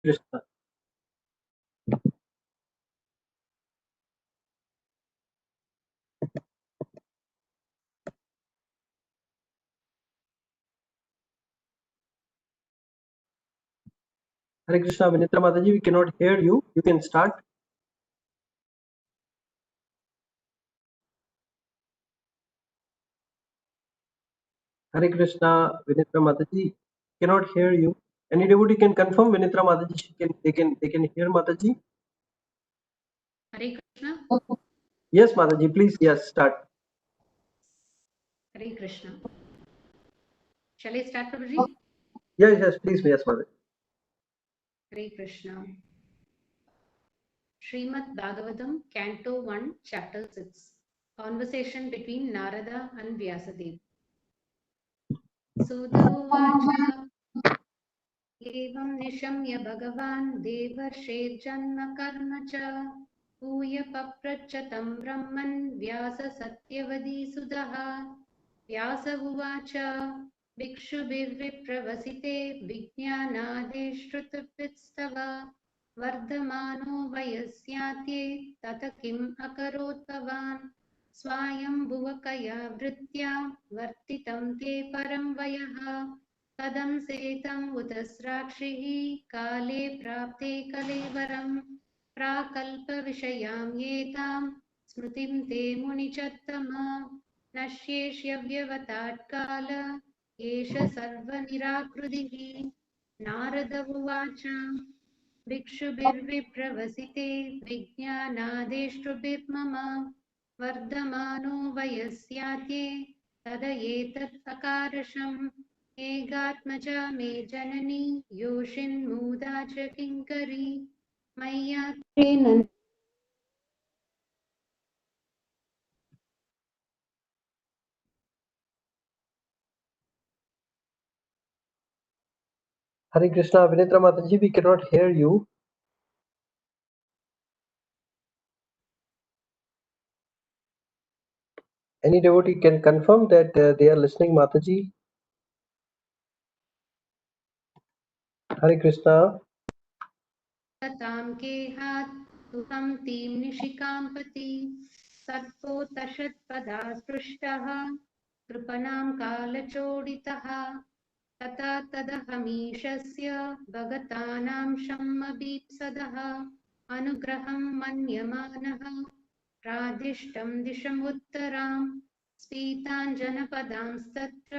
Krishna. Hare Krishna, Vinitra Mataji, we cannot hear you. You can start. Hare Krishna, Vinitra Mataji, cannot hear you. Any devotee can confirm Vinitra Mataji. They can hear Mataji. Hare Krishna. Yes, Mataji, please. Yes, start. Hare Krishna. Shall I start, Prabhuji? Yes, please. Yes, Mataji. Hare Krishna. Srimad Bhagavatam, Canto 1, Chapter 6. Conversation between Narada and Vyasadeva. Sutta Uvacha Evam Nishamya Bhagavan Devarshirjanma Karma Cha Puya Paprachatam Brahman Vyasa Satyavadi Sudaha Vyasa Uvacha Bhikshubhirvipravasite Vijnanadeshtrutapitstava Vardhamano Vayasyatye Tata Kim Akarot Bhavan Swayambhuvakaya Vritya Vartitam Te Param Vayaha Kadam Setam Utasrakshihi Kale Prapte Kalevaram Prakalpa Vishayam Yetam Smritim Te Munichattama नश्येष्यव्यवतात्काल एष सर्वनिराकृतिः नारद उवाच भिक्षुभिर्विप्रवसिते विज्ञानादेष्टुभिर्मम वर्धमानो वयस्यात्ये तदयेतत् अकारशम् एगात्मजा मे जननी योषिन्मूदा च किङ्करी मय्यात्रेण Hare Krishna, Vinitra Mataji, we cannot hear you. Any devotee can confirm that they are listening, Mataji. Hare Krishna. तां केहात् तुहं तीं निशिकाम्पति सर्पोत्तषत्पदा स्पृष्टः कृपणां कालचोडितः तथा तदहमीशस्य भगतानां शम्मबीप्सदः अनुग्रहं मन्यमानः प्रादिष्टं दिशमुत्तरां स्फीताञ्जनपदांस्तत्र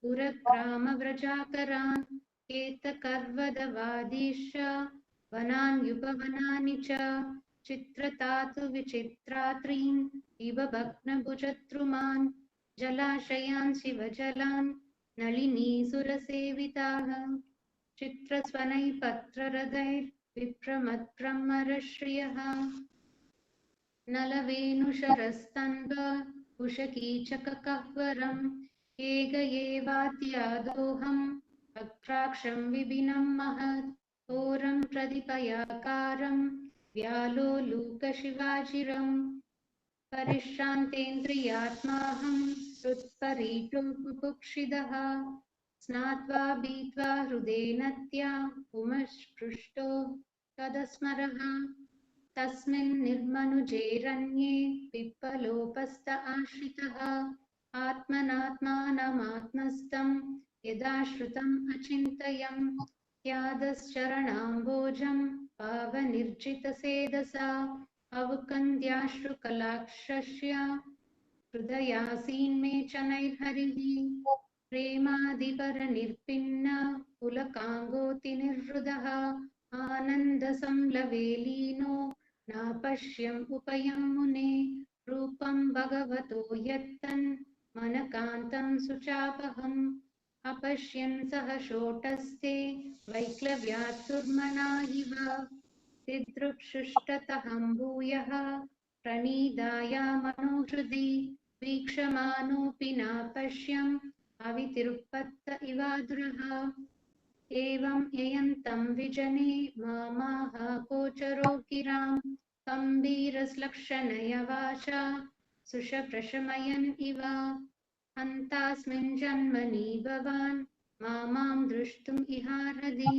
पुरग्रामव्रजाकरान् एतकर्वदवादीश्च वनान्युपवनानि च चित्रतातु विचित्रात्रीन् इव भग्नभुजद्रुमान् जलाशयान् शिवजलान् नलिनीसुरसेविताः चित्रस्वनैः पत्ररथैर्विप्रमद्ब्रह्मर्षयः नलवेणुशरस्तन्व उशकीचककह्वरम् एकयेवात्यादोऽहम् वक्त्राक्षं विपिनं महत् घोरं प्रदीपयाकारं व्यालोलूकशिवाचिरम् परिश्रान्तेन्द्रियात्माहं हृत्परीतो बुभुक्षितः स्नात्वा भीत्वा हृदेनत्या पुमस्पृष्टो तदस्मरः तस्मिन् निर्मनुजेरन्ये पिप्पलोपस्त आश्रितः आत्मनात्मानमात्मस्थं यदाश्रितम् अचिन्तयम् त्यादश्चरणाम्बोजं पावनिर्जितसेदसा अवकन्द्याश्रुकलाक्षस्य हृदयासीन्मे च नैर्हरिः प्रेमादिपरनिर्पिन्न पुलकाङ्गोतिनिर्हृदः आनन्दसंलवेलीनो नापश्यम् उपयं मुने रूपं भगवतो यत्तन् मनकान्तं सुचापहम् अपश्यन् सह शोटस्ते वैक्लव्यात् इव दिदृक्षुष्टतहं भूयः प्रणीदायामनुहृदि वीक्षमाणोऽपि नापश्यम् अवितिरुपत्त इवादुरः एवं ययन्तं विजने मामाह गोचरो गिरां गम्भीरश्लक्षणय वाचा सुषप्रशमयन् इव अन्तास्मिन् जन्मनि भवान् मामां द्रष्टुम् इहार्हति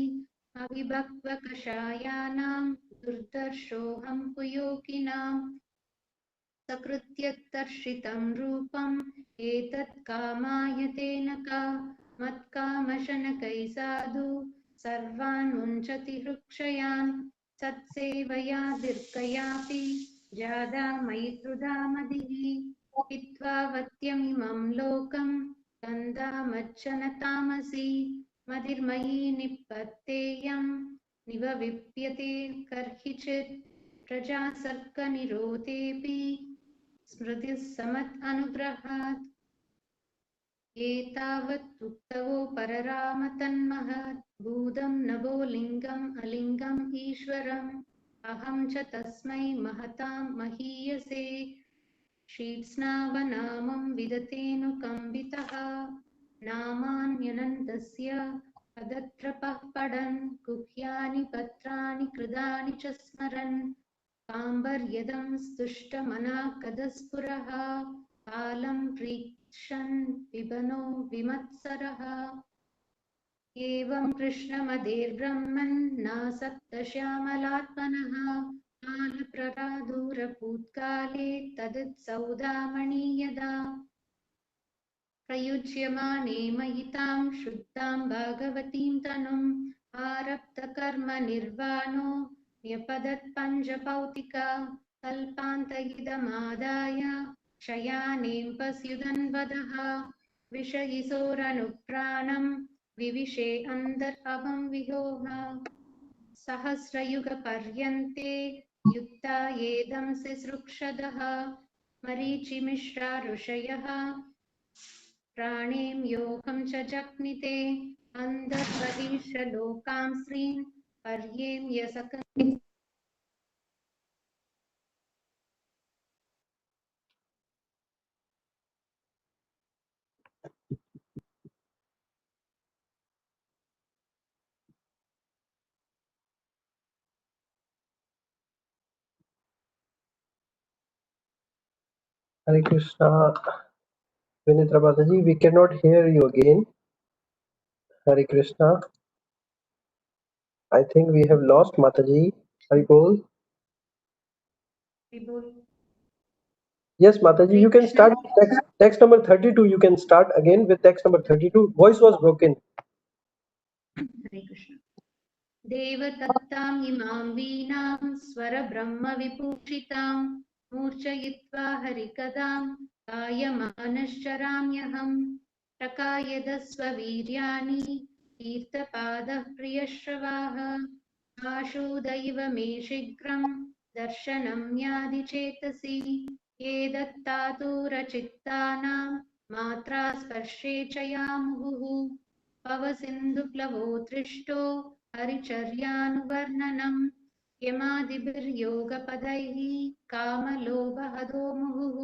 अविभक्तकषायाणां दुर्दर्शोऽहं कुयोकिनां सकृत्यक्तर्षितं रूपम् एतत् कामाय तेन का मत्कामशनकैः साधु सर्वान् मुञ्चति हृक्षयान् सत्सेवया दीर्घयापि जादा मयि हृदा मदिः हित्वा वत्यमिमं लोकं गन्धामज्जन तामसि मदिर्मयि निपत्तेयं निवविप्यते कर्हिचित् प्रजासर्गनिरोधेऽपि स्मृतिः समत् अनुग्रहात् एतावत् उक्तवो पररामतन्महत् भूतं नभो लिङ्गम् अलिङ्गम् ईश्वरम् अहं च तस्मै महतां महीयसे शीत्स्नावनामं विदतेऽनुकम्बितः नामान्यनन्तस्य पदत्रपः पडन् गुह्यानि पत्राणि कृतानि च स्मरन् काम्बर्यदं स्तुष्टमनः कदस्फुरः कालं प्रीक्षन् पिबनो विमत्सरः एवं कृष्णमदेर्ब्रह्मन्नासक्तश्यामलात्मनः कालप्ररादूरभूत्काले तदित्सौदामणि यदा प्रयुज्यमाने महितां शुद्धां भागवतीं तनुम् आरब्धकर्मनिर्वाणो न्यपदत्पञ्चभौतिका कल्पान्त इदमादाय शयानें पस्युदन्वदः विषयिसोरनुप्राणं विविशे अन्तर्भवं विहोह सहस्रयुगपर्यन्ते युक्ता येदं सिसृक्षदः मरीचिमिश्रा ऋषयः प्राणें योगं च जग्निते अन्तर्बहिर्षलोकां श्रीं Parye यसकं Hare Krishna, Vinitra Mataji, we cannot hear you again. Hare Krishna. I think we have lost Mataji. Hare Bol. Yes, Mataji, you can start text number 32. You can start again with text number 32. Voice was broken. हरे कृष्ण देवदत्तां इमां वीणां स्वरब्रह्मविभूषितां मूर्छयित्वा हरिकदां गायमानश्चराम्यहं प्रकायदस्ववीर्याणि तीर्थपादः प्रियश्रवाः आशुदैव मे शीघ्रं दर्शनं यादिचेतसि ये दत्तातुरचित्तानां मात्रा स्पर्शे च यामुहुः भवसिन्धुप्लवोत्कृष्टो हरिचर्यानुवर्णनम् यमादिभिर्योगपदैः कामलोभहदो मुहुः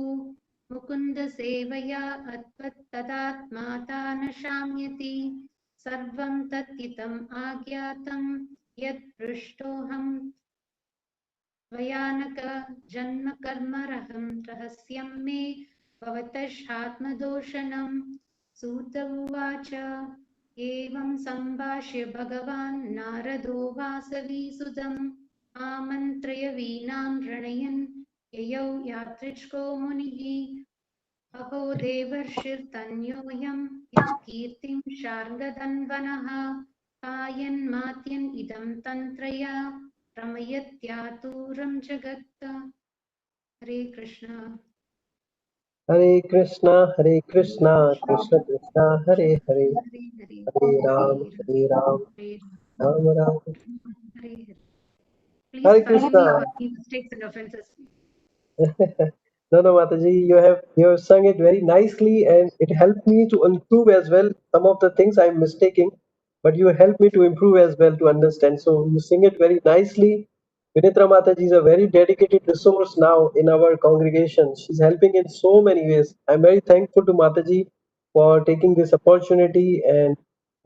मुकुन्दसेवया अत्वत्तदात्माता न शाम्यति सर्वं तत्थितम् आज्ञातं यत्पृष्टोऽहं भयानक जन्म कर्मरहं रहस्यं मे भवतश्चात्मदोषणम् सूत उवाच एवं सम्भाष्य भगवान् नारदो वासवीसुतम् आमन्त्र्य वीणां रणयन् ययौ यादृच्छ्को मुनिः अहो देवर्षिर्तन्योऽयं यः कीर्तिं शार्ङ्गधन्वनः कायन्मात्यन् इदं तन्त्रया रमयत्यातुरं जगत् Hare Krishna Hare Krishna, Krishna Krishna, Hare Hare, Hare Hare Hare Ram, Hare Hare Ram, Hare Ram Ram. Hare Hare Please Hare forgive me Krishna. for any mistakes and offenses. No, no, Mataji, you have sung it very nicely, and it helped me to improve as well. Some of the things I'm mistaking, but you helped me to improve as well to understand. So you sing it very nicely. Vinitra Mataji is a very dedicated resource now in our congregation. She's helping in so many ways. I'm very thankful to Mataji for taking this opportunity and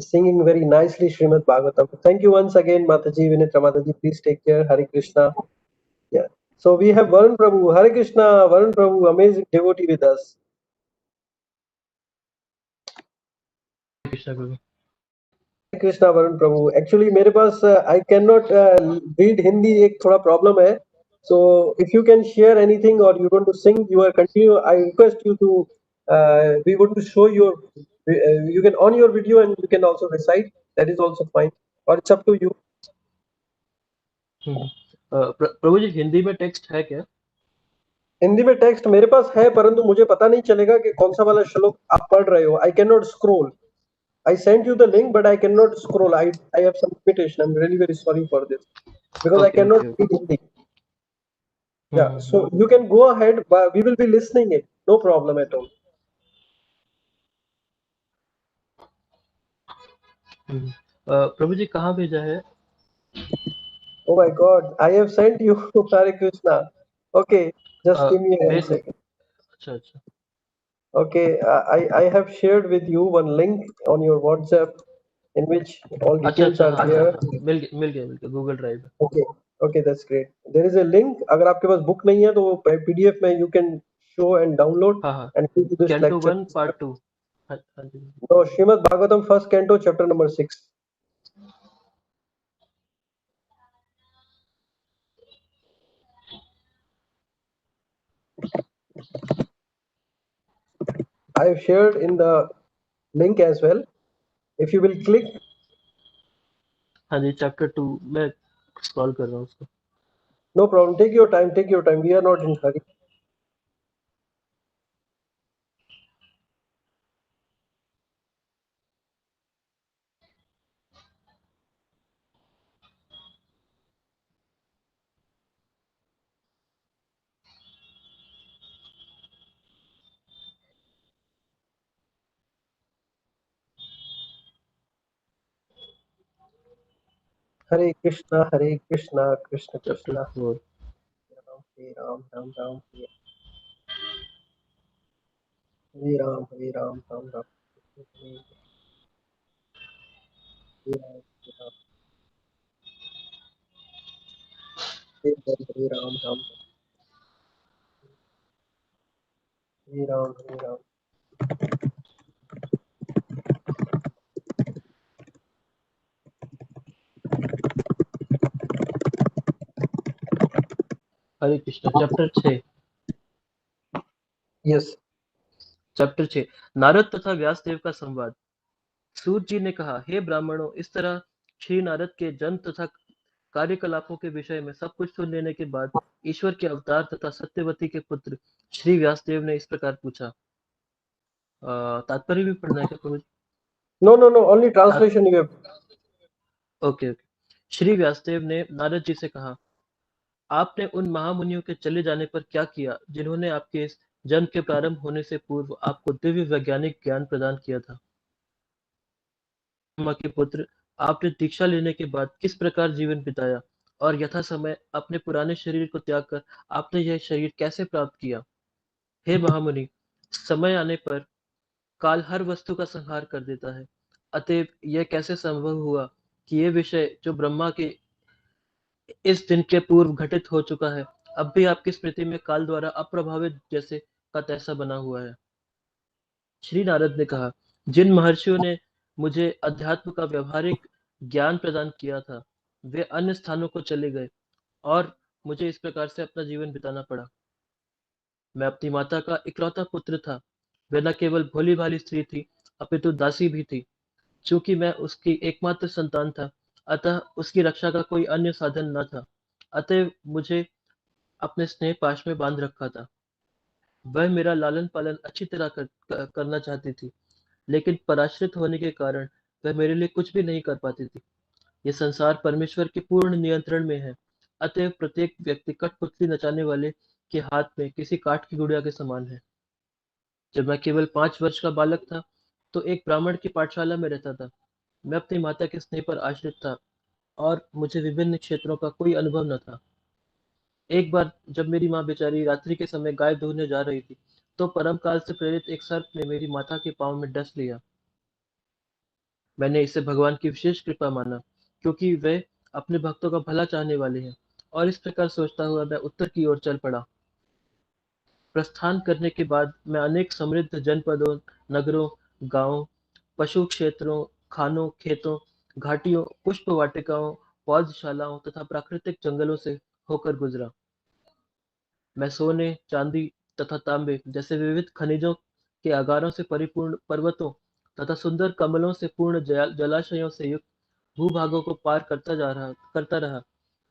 singing very nicely Srimad Bhagavatam. Thank you once again, Mataji, Vinitra Mataji. Please take care. Hare Krishna. Yeah. So we have Varun Prabhu. Hare Krishna, Varun Prabhu, amazing devotee with us. Krishna Guru. Krishna Varun Prabhu, actually मेरे पास I can not read Hindi, एक थोड़ा problem है. So if you can share anything और you want to sing your continue, I request you to we want to show your, you can on your video and you can also recite, that is also fine, or it's up to you. प्रभु जी हिंदी में text है क्या? हिंदी में text मेरे पास है, परंतु मुझे पता नहीं चलेगा कि कौन सा वाला श्लोक आप पढ़ रहे हो. आई can not scroll. I sent you the link, but I cannot scroll. I have some limitation. I'm really very sorry for this because I okay cannot okay okay. read Hindi. Yeah, so you can go ahead, but we will be listening it. No problem at all. प्रभु जी कहाँ भेजा है? Oh my God, I have sent you Hare Krishna. Okay, just give me मैं one second. अच्छा अच्छा Okay, I have shared with you one link on your WhatsApp in which all अच्छा details अच्छा, are हाँ हाँ there. हाँ, मिल गया Google drive में. Okay, okay, that's great. There is a link. अगर आपके पास बुक नहीं है तो PDF में you can show and download हाँ हाँ, and go to this canto lecture. 1 part 2. हाँ हाँ जी. So Srimad Bhagavatam first canto chapter number 6. I have shared in the link as well. If you will click, हाँ जी, chapter 2 मैं scroll कर रहा हूँ उसको. no problem. Take your time. Take your time. We are not in hurry. Hare Krishna, Krishna chapter Krishna, 4. Hare Ram, Ram Ram, Hare Ram, Hare Ram, Ram Ram, Hare Ram, Hare Ram, Ram Ram, Hare Ram, Hare Ram. Hare Krishna. Chapter 6. Yes. Chapter 6, Narada तथा व्यासदेव का संवाद. सूत जी ने कहा, हे ब्राह्मणों, इस तरह श्री नारद के जन्म तथा कार्यकलापों के विषय में सब कुछ सुन लेने के बाद ईश्वर के अवतार तथा सत्यवती के पुत्र श्री व्यासदेव ने इस प्रकार पूछा. तात्पर्य भी पढ़ना है क्या प्रभु जी? No, no, no. Only तात- translation you have. Okay okay. Shri Vyasadev ने नारद जी से कहा, आपने उन महामुनियों के चले जाने पर क्या किया जिन्होंने आपके इस जन्म के प्रारंभ होने से पूर्व आपको दिव्य वैज्ञानिक ज्ञान प्रदान किया था? ब्रह्मा के पुत्र, आपने दीक्षा लेने के बाद किस प्रकार जीवन बिताया और यथा समय अपने पुराने शरीर को त्याग कर आपने यह शरीर कैसे प्राप्त किया? हे महामुनि, समय आने पर काल हर वस्तु का संहार कर देता है. अतएव यह कैसे संभव हुआ कि ये विषय जो ब्रह्मा के इस दिन के पूर्व घटित हो चुका है, अब भी आपकी स्मृति में काल द्वारा अप्रभावित जैसे का तैसा बना हुआ है? श्री नारद ने कहा, जिन महर्षियों ने मुझे अध्यात्म का व्यवहारिक ज्ञान प्रदान किया था, वे अन्य स्थानों को चले गए और मुझे इस प्रकार से अपना जीवन बिताना पड़ा. मैं अपनी माता का इकलौता पुत्र था. वह न केवल भोली भाली स्त्री थी, अपितु दासी भी थी. चूंकि मैं उसकी एकमात्र संतान था, अतः उसकी रक्षा का कोई अन्य साधन न था. अतः मुझे अपने स्नेह पाश में बांध रखा था. वह मेरा लालन पालन अच्छी तरह करना चाहती थी, लेकिन पराश्रित होने के कारण वह मेरे लिए कुछ भी नहीं कर पाती थी. यह संसार परमेश्वर के पूर्ण नियंत्रण में है. अतएव प्रत्येक व्यक्ति कठपुतली नचाने वाले के हाथ में किसी काठ की गुड़िया के समान है. जब मैं केवल 5 वर्ष का बालक था, तो एक ब्राह्मण की पाठशाला में रहता था. मैं अपनी माता के स्नेह पर आश्रित था और मुझे विभिन्न क्षेत्रों का कोई अनुभव न था. एक बार जब मेरी माँ बेचारी रात्रि के समय गाय दूहने जा रही थी, तो परम काल से प्रेरित एक सर्प ने मेरी माता के पांव में डस लिया. मैंने इसे भगवान की विशेष कृपा माना, क्योंकि वे अपने भक्तों का भला चाहने वाले हैं. और इस प्रकार सोचता हुआ मैं उत्तर की ओर चल पड़ा. प्रस्थान करने के बाद मैं अनेक समृद्ध जनपदों, नगरों, गांवों, पशु क्षेत्रों, खानों, खेतों घाटियों, पुष्प वाटिकाओं, पौधशालाओं तथा प्राकृतिक जंगलों से होकर गुजरा। मैं सोने, चांदी तथा तांबे जैसे विविध खनिजों के अगारों से परिपूर्ण पर्वतों तथा सुंदर कमलों से पूर्ण जलाशयों से युक्त भूभागों को पार करता रहा,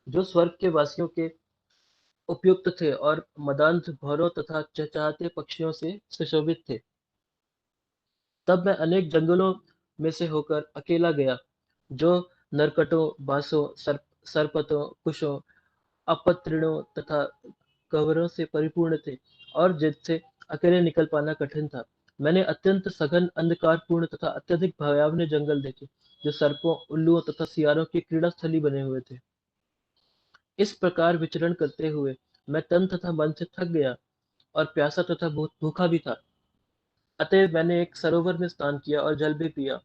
जो स्वर्ग के वासियों के उपयुक्त थे और मदांध भौरों तथा चहचहाते पक्षियों से सुशोभित थे। तब मैं अनेक जंगलों में से होकर अकेला गया, जो नरकटों, बांसों, सरपतों, कुशों, अपत्रिणों तथा कवरों से परिपूर्ण थे और जिनसे अकेले निकल पाना कठिन था। मैंने अत्यंत सघन, अंधकारपूर्ण तथा अत्यधिक भयावने जंगल देखे, जो सर्पों, उल्लुओं तथा सियारों की क्रीड़ा स्थली बने हुए थे। इस प्रकार विचरण करते हुए मैं तन तथा मन से थक गया और प्यासा तथा भूखा भी था। अतएव मैंने एक सरोवर में स्नान किया और जल भी पिया।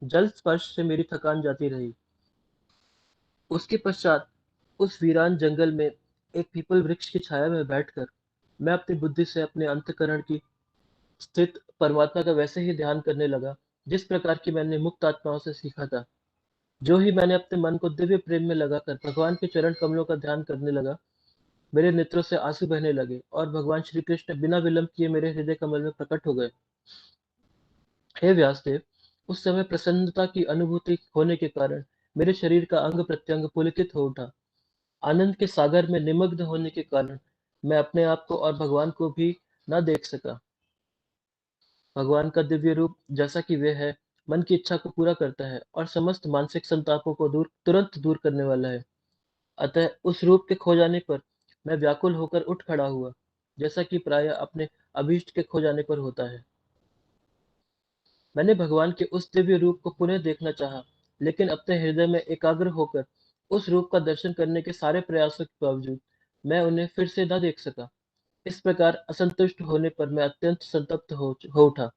जल स्पर्श से मेरी थकान जाती रही। उसके पश्चात उस वीरान जंगल में एक पीपल वृक्ष की छाया में बैठकर मैं अपनी बुद्धि से अपने अंतःकरण की स्थित परमात्मा का वैसे ही ध्यान करने लगा, जिस प्रकार की मैंने मुक्त आत्माओं से सीखा था। जो ही मैंने अपने मन को दिव्य प्रेम में लगाकर भगवान के चरण कमलों का ध्यान करने लगा, मेरे नेत्रों से आंसू बहने लगे और भगवान श्री कृष्ण बिना विलंब किए मेरे हृदय कमल में प्रकट हो गए। हे व्यासदेव, उस समय प्रसन्नता की अनुभूति होने के कारण मेरे शरीर का अंग प्रत्यंग पुलकित हो उठा। आनंद के सागर में निमग्न होने के कारण मैं अपने आप को और भगवान को भी न देख सका। भगवान का दिव्य रूप जैसा कि वे है, मन की इच्छा को पूरा करता है और समस्त मानसिक संतापों को तुरंत दूर करने वाला है। अतः उस रूप के खो जाने पर मैं व्याकुल होकर उठ खड़ा हुआ, जैसा कि प्रायः अपने अभीष्ट के खो जाने पर होता है। मैंने भगवान के उस दिव्य रूप को पुनः देखना चाहा, लेकिन अपने हृदय में एकाग्र होकर उस रूप का दर्शन करने के सारे प्रयासों के बावजूद मैं उन्हें फिर से न देख सका। इस प्रकार असंतुष्ट होने पर मैं अत्यंत संतप्त हो उठा।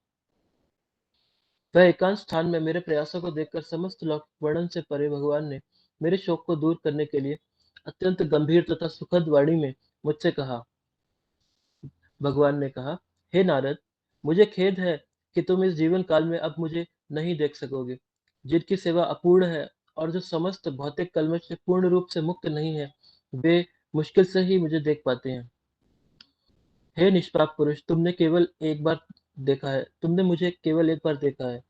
वह एकांत स्थान में मेरे प्रयासों को देखकर समस्त लौकिक वर्णन से परे भगवान ने मेरे शोक को दूर करने के लिए अत्यंत गंभीर तथा सुखद वाणी में मुझसे कहा। भगवान ने कहा, हे नारद, मुझे खेद है कि तुम इस जीवन काल में अब मुझे नहीं देख सकोगे। जिनकी सेवा अपूर्ण है और जो समस्त भौतिक कल्मश से पूर्ण रूप से मुक्त नहीं है, वे मुश्किल से ही मुझे देख पाते हैं। हे निष्पाप पुरुष, तुमने मुझे केवल एक बार देखा है,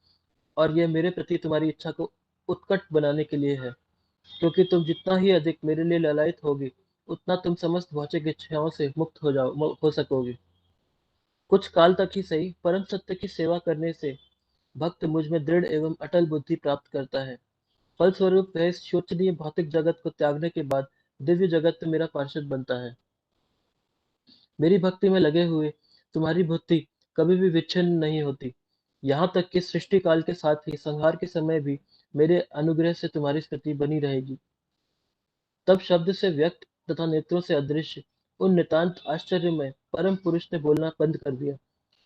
और यह मेरे प्रति तुम्हारी इच्छा को उत्कट बनाने के लिए है, क्योंकि तुम जितना ही अधिक मेरे लिए ललायत होगे, उतना तुम समस्त भौतिक इच्छाओं से मुक्त हो सकोगे। कुछ काल तक ही सही, परम सत्य की सेवा करने से भक्त मुझ में दृढ़ एवं अटल बुद्धि प्राप्त करता है। फलस्वरूप वह इस शोचनीय भौतिक जगत को त्यागने के बाद दिव्य जगत में मेरा पार्षद बनता है। मेरी भक्ति में लगे हुए तुम्हारी बुद्धि कभी भी विच्छिन्न नहीं होती, यहाँ तक कि सृष्टि काल के साथ ही संहार के समय भी मेरे अनुग्रह से तुम्हारी स्थिति बनी रहेगी। तब शब्द से व्यक्त तथा नेत्रों से अदृश्य उन नितांत आश्चर्य में परम पुरुष ने बोलना बंद कर दिया।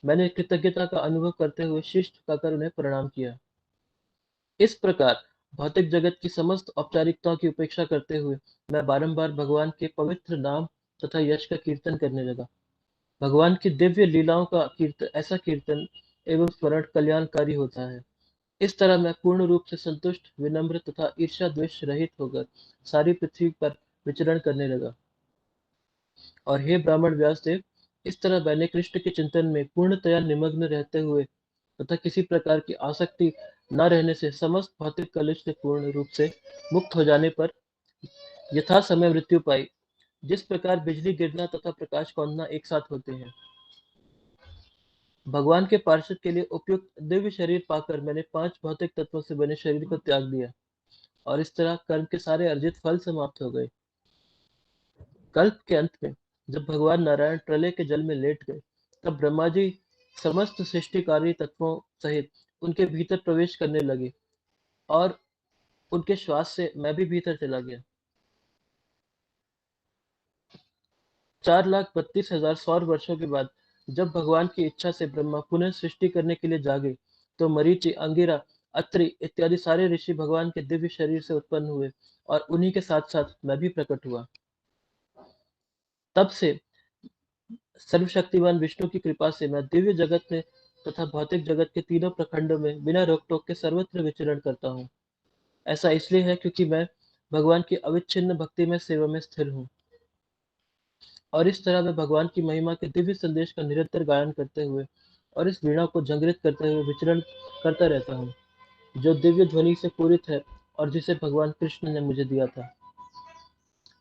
मैंने कृतज्ञता का अनुभव करते हुए शीश झुकाकर उन्हें प्रणाम किया। इस प्रकार भौतिक जगत की समस्त औपचारिकताओं की उपेक्षा करते हुए मैं बारंबार भगवान के पवित्र नाम तथा यश का कीर्तन करने लगा। भगवान की दिव्य लीलाओं का ऐसा कीर्तन एवं स्मरण कल्याणकारी होता है। इस तरह मैं पूर्ण रूप से संतुष्ट, विनम्र तथा ईर्ष्या द्वेष रहित होकर सारी पृथ्वी पर विचरण करने लगा। और हे ब्राह्मण व्यासदेव, इस तरह मैंने कृष्ण के चिंतन में पूर्णतया निमग्न रहते हुए तथा किसी प्रकार की आसक्ति न रहने से समस्त भौतिक कलुष से पूर्ण रूप से मुक्त हो जाने पर यथा समय मृत्यु पाई। जिस प्रकार बिजली गिरना तथा प्रकाश कौंधना एक साथ होते हैं। भगवान के पार्षद के लिए उपयुक्त दिव्य शरीर पाकर मैंने 5 भौतिक तत्वों से बने शरीर को त्याग दिया, और इस तरह कर्म के सारे अर्जित फल समाप्त हो गए। कल्प के अंत में जब भगवान नारायण प्रलय के जल में लेट गए, तब ब्रह्मा जी समस्त सृष्टिकारी तत्वों सहित उनके भीतर प्रवेश करने लगे, और उनके श्वास से मैं भी भीतर चला गया। 4,32,000 सौर वर्षों के बाद जब भगवान की इच्छा से ब्रह्मा पुनः सृष्टि करने के लिए जागे, तो मरीचि, अंगिरा, अत्रि इत्यादि सारे ऋषि भगवान के दिव्य शरीर से उत्पन्न हुए, और उन्हीं के साथ साथ मैं भी प्रकट हुआ। तब से सर्वशक्तिमान विष्णु की कृपा से मैं दिव्य जगत में तथा भौतिक जगत के तीनों प्रखंडों में बिना रोक टोक के सर्वत्र विचरण करता हूँ। ऐसा इसलिए है क्योंकि मैं भगवान की अविच्छिन्न भक्ति में सेवा में स्थिर हूँ, और इस तरह मैं भगवान की महिमा के दिव्य संदेश का निरंतर गायन करते हुए और इस वीणा को झंकृत करते हुए विचरण करता रहता हूँ, जो दिव्य ध्वनि से पूरित है और जिसे भगवान कृष्ण ने मुझे दिया था।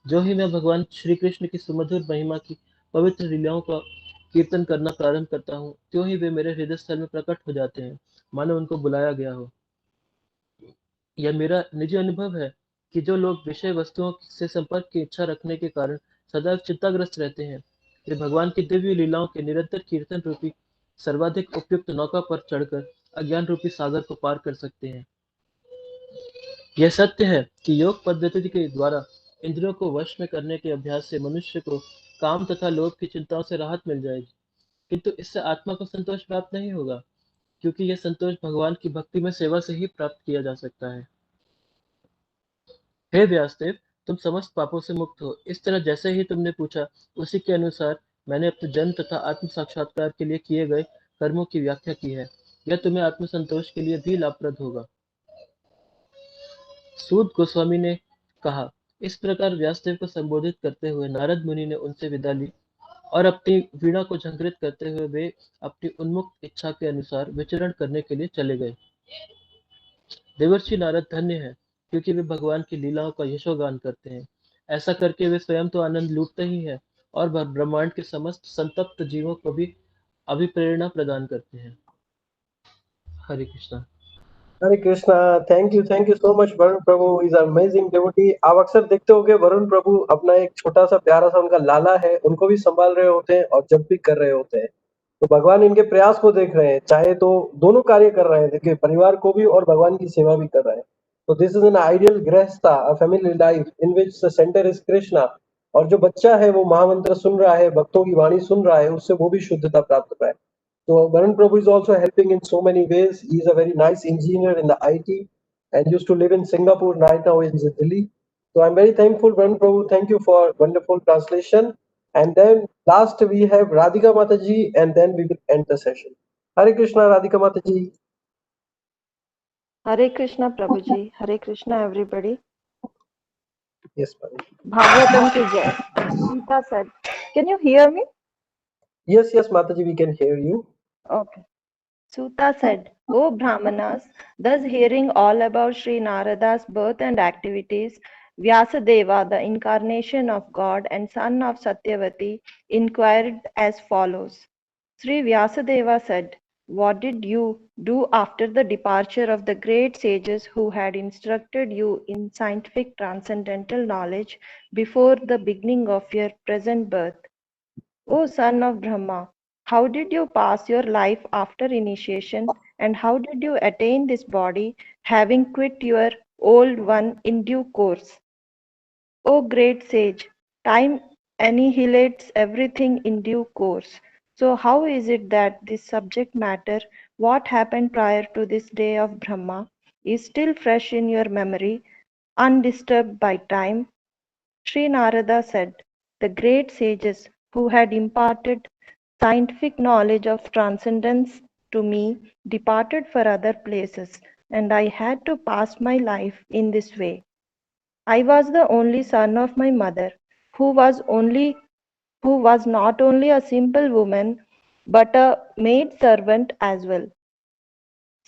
जो ही मैं भगवान श्री कृष्ण की सुमधुर महिमा की पवित्र लीलाओं का कीर्तन करना प्रारंभ करता हूँ, त्यों ही वे मेरे हृदय स्थल में प्रकट हो जाते हैं, मानो उनको बुलाया गया हो। यह मेरा निजी अनुभव है कि जो लोग विषय वस्तुओं से संपर्क की इच्छा रखने के कारण सदैव चिंताग्रस्त रहते हैं, वे भगवान की दिव्य लीलाओं के निरंतर कीर्तन रूपी सर्वाधिक उपयुक्त नौका पर चढ़कर अज्ञान रूपी सागर को पार कर सकते हैं। यह सत्य है कि योग पद्धति के द्वारा इंद्रियों को वश में करने के अभ्यास से मनुष्य को काम तथा लोभ की चिंताओं से राहत मिल जाएगी, किंतु इससे आत्मा को संतोष प्राप्त नहीं होगा, क्योंकि यह संतोष भगवान की भक्ति में सेवा से ही प्राप्त किया जा सकता है। हे व्यासदेव, तुम समस्त पापों से मुक्त हो। इस तरह जैसे ही तुमने पूछा, उसी के अनुसार मैंने अपने जन्म तथा आत्म साक्षात्कार के लिए किए गए कर्मों की व्याख्या की है। यह तुम्हें आत्म संतोष के लिए भी लाभप्रद होगा। सूत गोस्वामी ने कहा, इस प्रकार व्यासदेव को संबोधित करते हुए नारद मुनि ने उनसे विदा ली और अपनी वीणा को झंकृत करते हुए वे अपनी उन्मुक्त इच्छा के अनुसार विचरण करने के लिए चले गए। देवर्षि नारद धन्य हैं, क्योंकि वे भगवान की लीलाओं का यशोगान करते हैं। ऐसा करके वे स्वयं तो आनंद लूटते ही हैं और ब्रह्मांड के समस्त संतप्त जीवों को भी अभिप्रेरणा प्रदान करते हैं। Hare Krishna. Hare Krishna. Thank you so much Varun Prabhu is amazing devotee. आप अक्सर देखते होंगे वरुण प्रभु अपना एक छोटा सा प्यारा सा उनका लाला है, उनको भी संभाल रहे होते हैं और जब भी कर रहे होते हैं। तो भगवान इनके प्रयास को देख रहे हैं, चाहे तो दोनों कार्य कर रहे हैं, देखिए परिवार को भी और भगवान की सेवा भी कर रहे हैं। तो this is an ideal गृहस्था, a family life in which the centre is Krishna. और जो बच्चा है वो महामंत्र सुन रहा है, भक्तों की वाणी सुन रहा है, उससे वो भी शुद्धता प्राप्त कर रहा है। So Varun Prabhu is also helping in so many ways. He's a very nice engineer in the IT and used to live in Singapore. Right now is in Delhi. So I'm very thankful, Varun Prabhu. Thank you for wonderful translation. And then last we have Radhika Mataji, and then we will end the session. Hare Krishna, Radhika Mataji. Hare Krishna Prabhuji, Hare Krishna everybody. Yes, Mataji. Bhagwatam ki jai. Gita said, can you hear me? Yes, Mataji, we can hear you. Okay. Suta said, O Brahmanas, thus hearing all about Sri Narada's birth and activities, Vyasadeva, the incarnation of God and son of Satyavati, inquired as follows. Sri Vyasadeva said, what did you do after the departure of the great sages who had instructed you in scientific transcendental knowledge before the beginning of your present birth? O son of Brahma, how did you pass your life after initiation, and how did you attain this body, having quit your old one in due course? O great sage, time annihilates everything in due course. So how is it that this subject matter, what happened prior to this day of Brahma, is still fresh in your memory, undisturbed by time? Sri Narada said, the great sages who had imparted scientific knowledge of transcendence to me departed for other places, and I had to pass my life in this way. I was the only son of my mother, who was not only a simple woman, but a maid servant as well.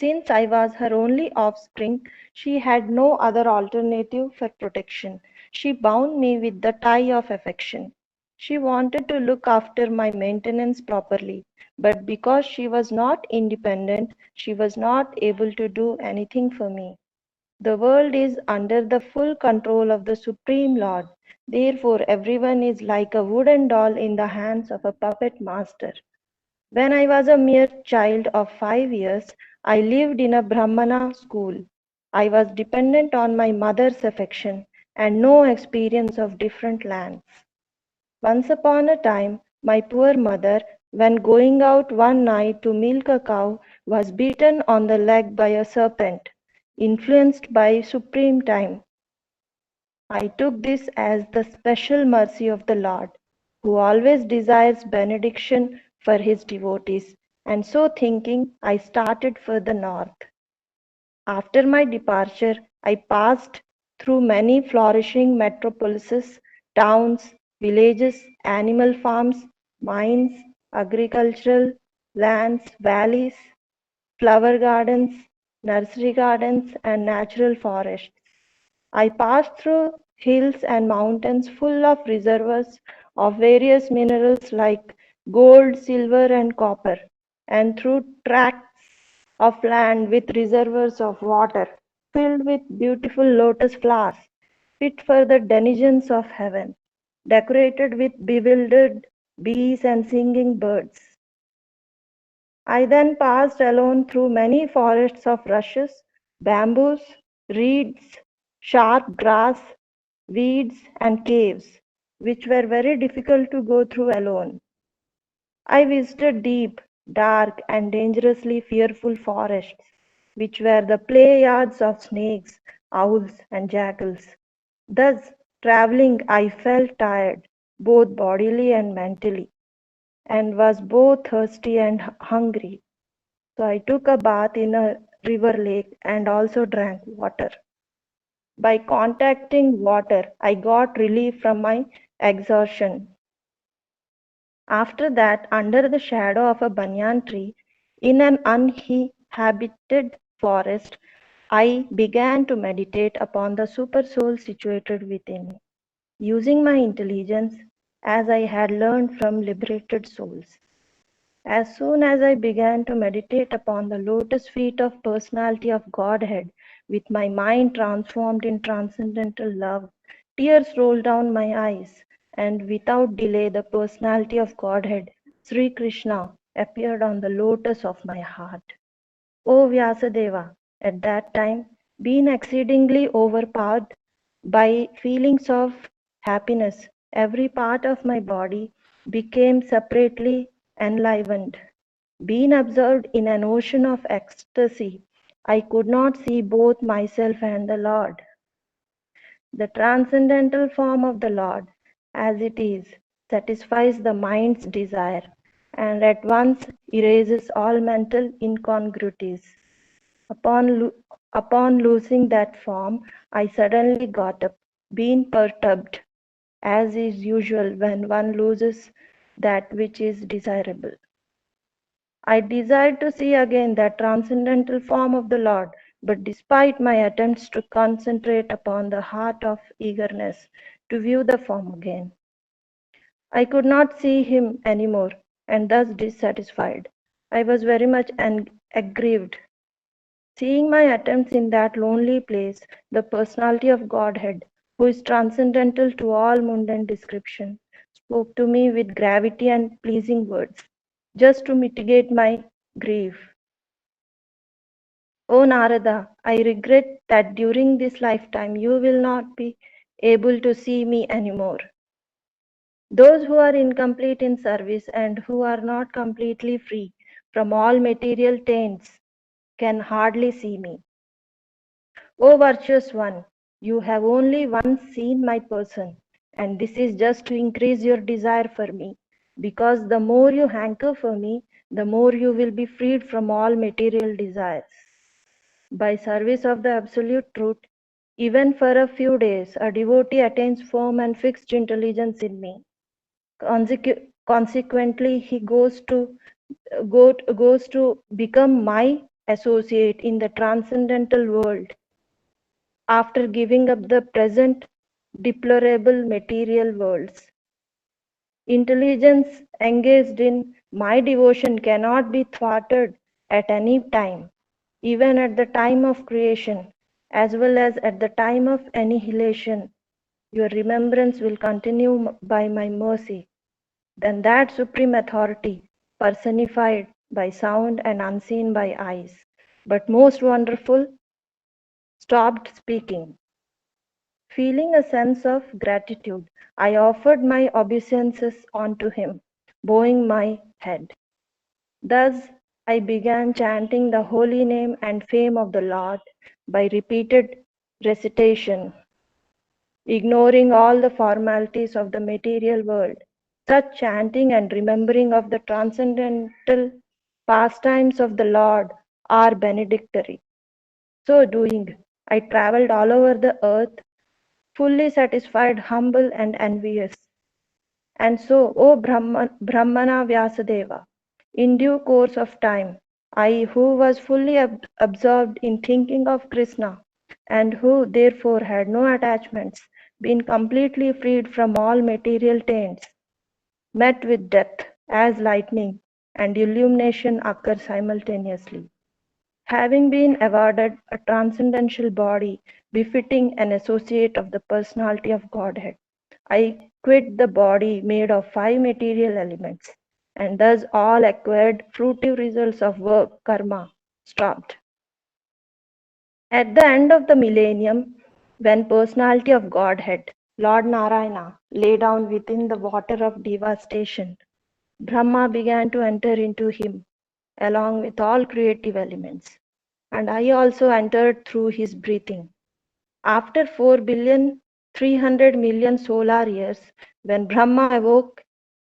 Since I was her only offspring, she had no other alternative for protection. She bound me with the tie of affection. She wanted to look after my maintenance properly, but because she was not independent, she was not able to do anything for me. The world is under the full control of the Supreme Lord. Therefore, everyone is like a wooden doll in the hands of a puppet master. When I was a mere child of 5 years, I lived in a Brahmana school. I was dependent on my mother's affection and no experience of different lands. Once upon a time, my poor mother, when going out one night to milk a cow, was beaten on the leg by a serpent, influenced by supreme time. I took this as the special mercy of the Lord, who always desires benediction for his devotees, and so thinking, I started for the north. After my departure, I passed through many flourishing metropolises, towns, villages, animal farms, mines, agricultural lands, valleys, flower gardens, nursery gardens, and natural forests. I passed through hills and mountains full of reservoirs of various minerals like gold, silver, and copper, and through tracts of land with reservoirs of water filled with beautiful lotus flowers, fit for the denizens of heaven, decorated with bewildered bees and singing birds. I then passed alone through many forests of rushes, bamboos, reeds, sharp grass, weeds, and caves, which were very difficult to go through alone. I visited deep, dark, and dangerously fearful forests, which were the play yards of snakes, owls, and jackals. Thus, traveling, I felt tired, both bodily and mentally, and was both thirsty and hungry. So I took a bath in a river lake and also drank water. By contacting water, I got relief from my exhaustion. After that, under the shadow of a banyan tree, in an uninhabited forest, I began to meditate upon the super soul situated within me, using my intelligence as I had learned from liberated souls. As soon as I began to meditate upon the lotus feet of personality of Godhead, with my mind transformed in transcendental love, tears rolled down my eyes, and without delay the personality of Godhead, Sri Krishna, appeared on the lotus of my heart. O Vyasadeva, at that time, being exceedingly overpowered by feelings of happiness, every part of my body became separately enlivened. Being absorbed in an ocean of ecstasy, I could not see both myself and the Lord. The transcendental form of the Lord, as it is, satisfies the mind's desire and at once erases all mental incongruities. Upon losing that form, I suddenly got up, being perturbed, as is usual when one loses that which is desirable. I desired to see again that transcendental form of the Lord, but despite my attempts to concentrate upon the heart of eagerness to view the form again, I could not see him anymore, and thus dissatisfied. I was very much aggrieved. Seeing my attempts in that lonely place, the personality of Godhead, who is transcendental to all mundane description, spoke to me with gravity and pleasing words, just to mitigate my grief. O Narada, I regret that during this lifetime you will not be able to see me anymore. Those who are incomplete in service and who are not completely free from all material taints can hardly see me. O virtuous one, you have only once seen my person, and this is just to increase your desire for me, because the more you hanker for me, the more you will be freed from all material desires. By service of the absolute truth, even for a few days, a devotee attains firm and fixed intelligence in me. Consequently, he goes to become my associate in the transcendental world after giving up the present deplorable material worlds. Intelligence engaged in my devotion cannot be thwarted at any time, even at the time of creation, as well as at the time of annihilation. Your remembrance will continue by my mercy. Then that supreme authority, personified by sound and unseen by eyes, but most wonderful, stopped speaking. Feeling a sense of gratitude, I offered my obeisances unto him, bowing my head. Thus I began chanting the holy name and fame of the Lord by repeated recitation, ignoring all the formalities of the material world. Such chanting and remembering of the transcendental pastimes of the Lord are benedictory. So doing, I traveled all over the earth, fully satisfied, humble, and envious. And so, O Brahmana Vyasadeva, in due course of time, I, who was fully absorbed in thinking of Krishna, and who therefore had no attachments, been completely freed from all material taints, met with death as lightning and illumination occur simultaneously. Having been awarded a transcendental body befitting an associate of the personality of Godhead, I quit the body made of 5 material elements, and thus all acquired fruitive results of work, karma, stopped. At the end of the millennium, when personality of Godhead, Lord Narayana, lay down within the water of devastation, Brahma began to enter into him, along with all creative elements. And I also entered through his breathing. After 4,300,000,000 solar years, when Brahma awoke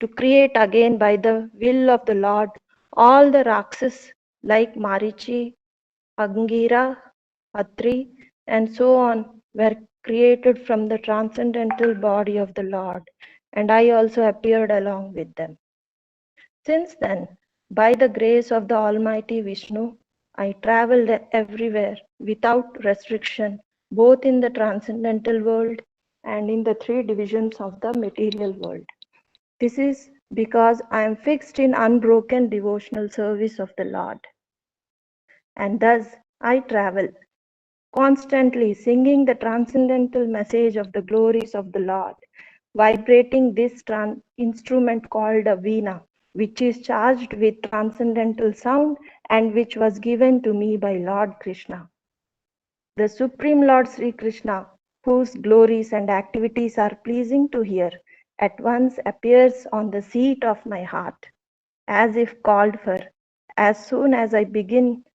to create again by the will of the Lord, all the Rakshas like Marichi, Angira, Atri, and so on were created from the transcendental body of the Lord, and I also appeared along with them. Since then, by the grace of the Almighty Vishnu, I traveled everywhere without restriction, both in the transcendental world and in the 3 divisions of the material world. This is because I am fixed in unbroken devotional service of the Lord. And thus I travel, constantly singing the transcendental message of the glories of the Lord, vibrating this instrument called a veena, which is charged with transcendental sound and which was given to me by Lord Krishna. The Supreme Lord Sri Krishna, whose glories and activities are pleasing to hear, at once appears on the seat of my heart, as if called for, as soon as I begin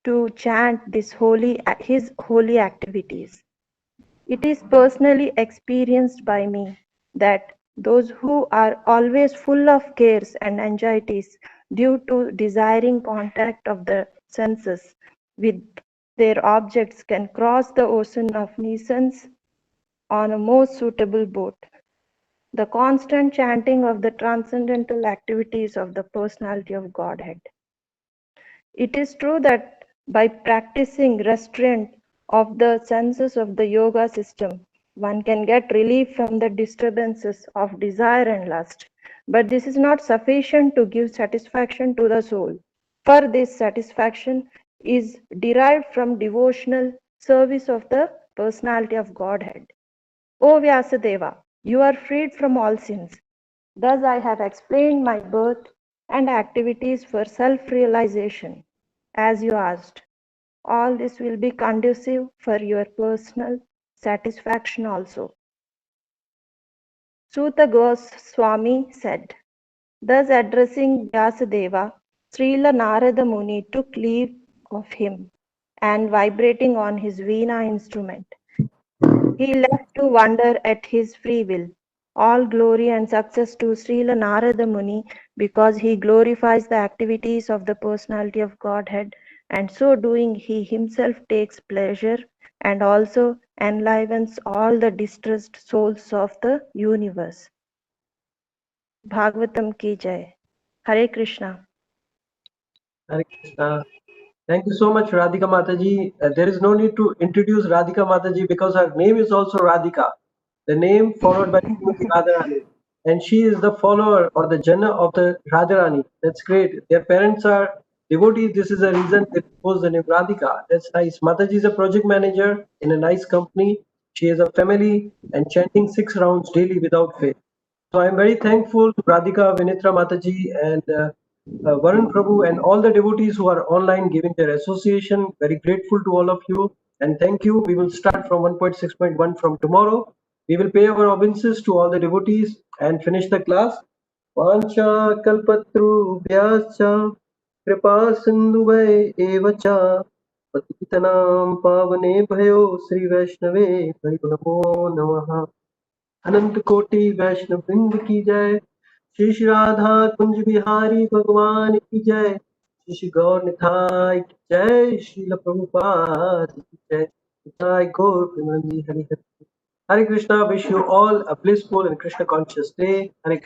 to chant his holy activities. It is personally experienced by me that those who are always full of cares and anxieties due to desiring contact of the senses with their objects can cross the ocean of nuisance on a most suitable boat. The constant chanting of the transcendental activities of the personality of Godhead. It is true that by practicing restraint of the senses of the yoga system, one can get relief from the disturbances of desire and lust. But this is not sufficient to give satisfaction to the soul. For this satisfaction is derived from devotional service of the personality of Godhead. O Vyasadeva, you are freed from all sins. Thus I have explained my birth and activities for self-realization. As you asked, all this will be conducive for your personal satisfaction also. Suta Goswami said, thus addressing Vyasadeva, Srila Narada Muni took leave of him and vibrating on his veena instrument, he left to wonder at his free will. All glory and success to Srila Narada Muni because he glorifies the activities of the personality of Godhead, and so doing he himself takes pleasure and also enlivens all the distressed souls of the universe. Bhagavatam ki jai. Hare Krishna. Hare Krishna. Thank you so much, Radhika Mataji. There is no need to introduce Radhika Mataji because her name is also Radhika, the name followed by Srimati Radharani. And she is the follower or the Jana of the Radharani. That's great. Their parents are devotees. This is the reason they chose the name Radhika. That's nice. Mataji is a project manager in a nice company. She has a family and chanting 6 rounds daily without fail. So I'm very thankful to Radhika, Vinitra Mataji, and Varun Prabhu, and all the devotees who are online giving their association. Very grateful to all of you, and thank you. We will start from 1.6.1 from tomorrow. We will pay our obeisances to all the devotees and finish the class. Vancha kalpatrubhyascha kripa sindhuvai evacha patitanam pavane bhayo Sri Vaishnave bhayo namo namaha. अनंत कोटि वैष्णव वृंद की जय। श्री श्री राधा कुंज बिहारी भगवान की जय। श्री श्री गौर निताय की जय। श्रील प्रभुपाद की जय। Jai Gaur Premanandi Hari Hari. Hare Krishna, wish you all a blissful and Krishna conscious day. Hare